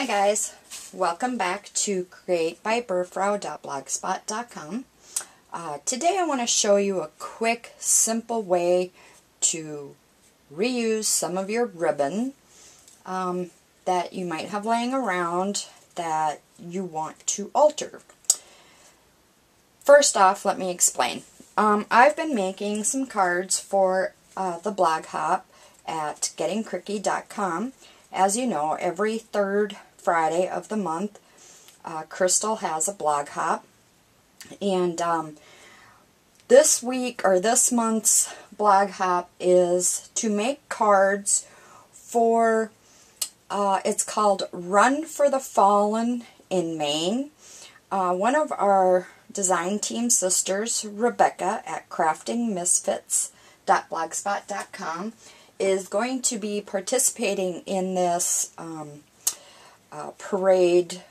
Hi guys, welcome back to createbyberfrau.blogspot.com. Today I want to show you a quick, simple way to reuse some of your ribbon that you might have laying around that you want to alter. First off, let me explain. I've been making some cards for the blog hop at gettingcricky.com. As you know, every third Friday of the month, Crystal has a blog hop. And this week, or this month's blog hop, is to make cards for, it's called Run for the Fallen in Maine. One of our design team sisters, Rebecca at craftingmisfits.blogspot.com, is going to be participating in this parade,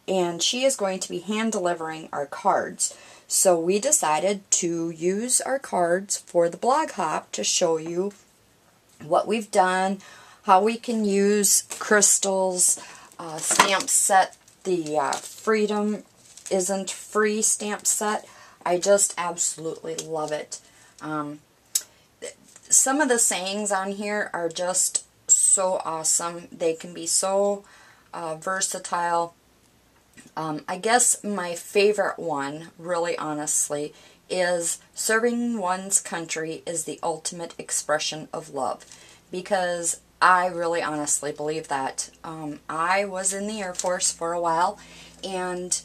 and she is going to be hand delivering our cards. So we decided to use our cards for the blog hop to show you what we've done, how we can use Crystal's stamp set, the Freedom Isn't Free stamp set. I just absolutely love it. Some of the sayings on here are just so awesome. They can be so versatile. I guess my favorite one, really honestly, is serving one's country is the ultimate expression of love. Because I really honestly believe that. I was in the Air Force for a while, and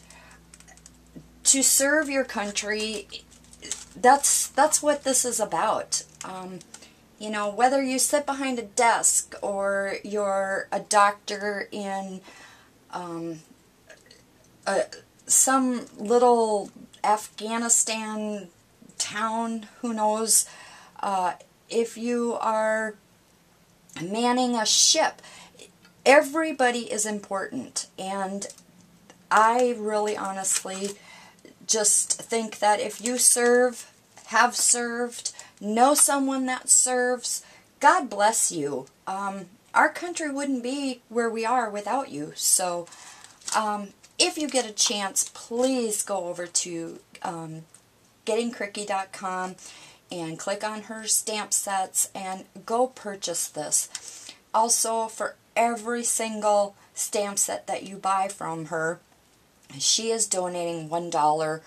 to serve your country, that's what this is about. You know, whether you sit behind a desk or you're a doctor in some little Afghanistan town, who knows, if you are manning a ship, everybody is important. And I really honestly just think that if you serve, have served, know someone that serves, God bless you. Our country wouldn't be where we are without you. So if you get a chance, please go over to gettingcricky.com and click on her stamp sets and go purchase this. Also, for every single stamp set that you buy from her, she is donating $1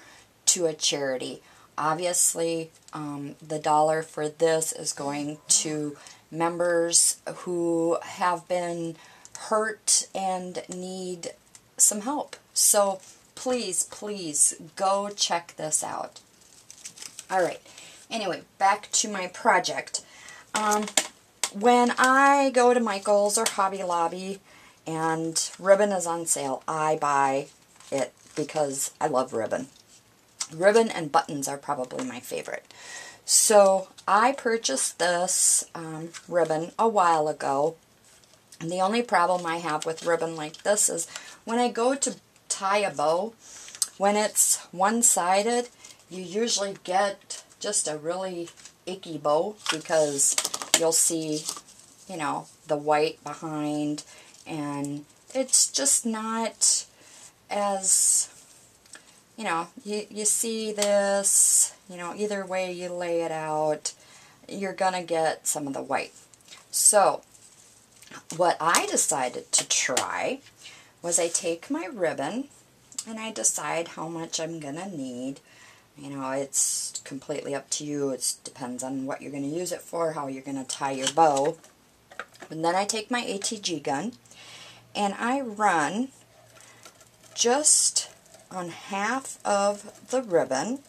to a charity. Obviously, the dollar for this is going to members who have been hurt and need some help. So please, please go check this out. Alright, anyway, back to my project. When I go to Michael's or Hobby Lobby and ribbon is on sale, I buy it because I love ribbon. Ribbon and buttons are probably my favorite. So I purchased this ribbon a while ago. And the only problem I have with ribbon like this is when I go to tie a bow, when it's one-sided, you usually get just a really icky bow because you'll see, you know, the white behind, and it's just not as, you know, you see this, you know, either way you lay it out, you're going to get some of the white. So what I decided to try was I take my ribbon and I decide how much I'm going to need. You know, it's completely up to you. It depends on what you're going to use it for, how you're going to tie your bow. And then I take my ATG gun and I run just on half of the ribbon,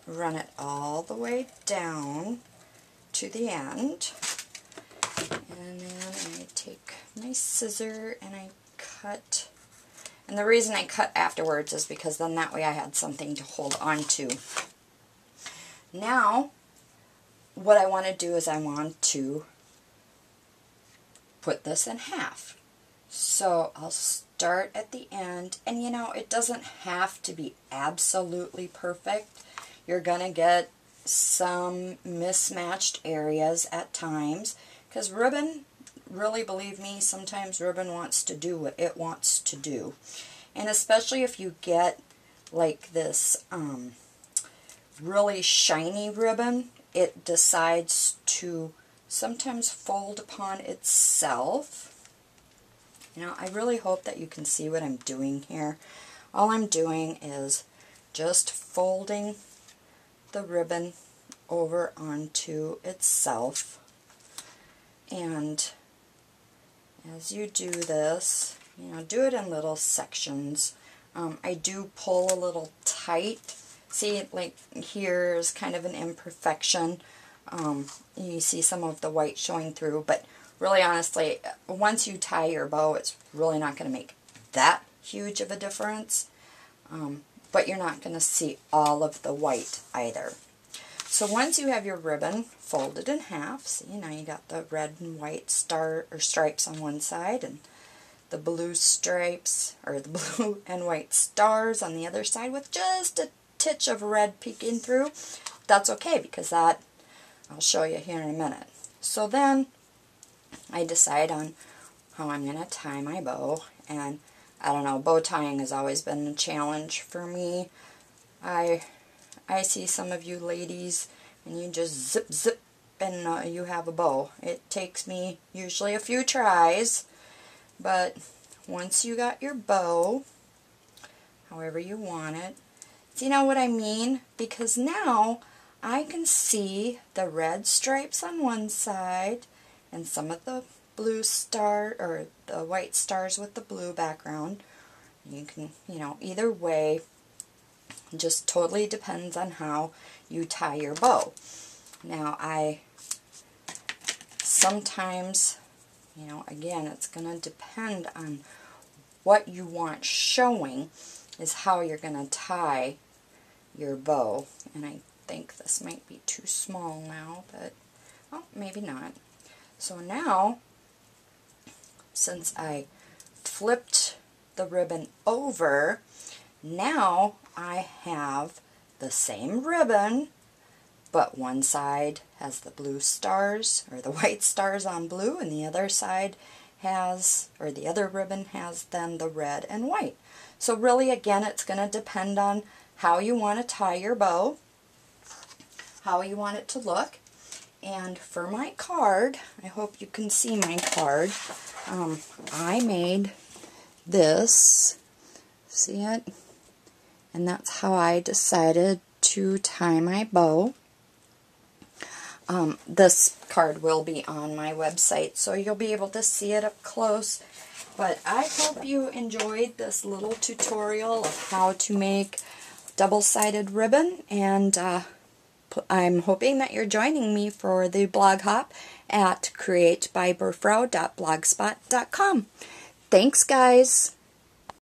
run it all the way down to the end, and then I take my scissor and I cut. And the reason I cut afterwards is because then that way I had something to hold on to. Now, what I want to do is I want to put this in half. So I'll start at the end, and you know, it doesn't have to be absolutely perfect. You're going to get some mismatched areas at times, because ribbon really, believe me, sometimes ribbon wants to do what it wants to do. And especially if you get like this really shiny ribbon, it decides to sometimes fold upon itself. Now, I really hope that you can see what I'm doing here. All I'm doing is just folding the ribbon over onto itself. And as you do this, do it in little sections. I do pull a little tight. See, like here's kind of an imperfection. You see some of the white showing through, but really honestly, once you tie your bow, it's really not going to make that huge of a difference. But you're not going to see all of the white either. So once you have your ribbon folded in half, see, now you got the red and white stripes on one side and the blue stripes, or the blue and white stars on the other side with just a titch of red peeking through. That's okay, because that I'll show you here in a minute. So then I decide on how I'm going to tie my bow, and I don't know, bow tying has always been a challenge for me. I see some of you ladies, and you just zip, zip, and you have a bow. It takes me usually a few tries, but once you got your bow, however you want it, see now what I mean? Because now I can see the red stripes on one side, and some of the blue star, or the white stars with the blue background. You can, either way, just totally depends on how you tie your bow. Now, I sometimes, again, it's going to depend on what you want showing is how you're going to tie your bow. And I think this might be too small now, but, oh, maybe not. So now, since I flipped the ribbon over, now I have the same ribbon, but one side has the blue stars, or the white stars on blue, and the other side has, or the other ribbon has then the red and white. So really, again, it's going to depend on how you want to tie your bow, how you want it to look. And for my card, I hope you can see my card, I made this, see it? And that's how I decided to tie my bow. This card will be on my website, so you'll be able to see it up close. But I hope you enjoyed this little tutorial of how to make double-sided ribbon, and I'm hoping that you're joining me for the blog hop at createbyberfro.blogspot.com. Thanks, guys.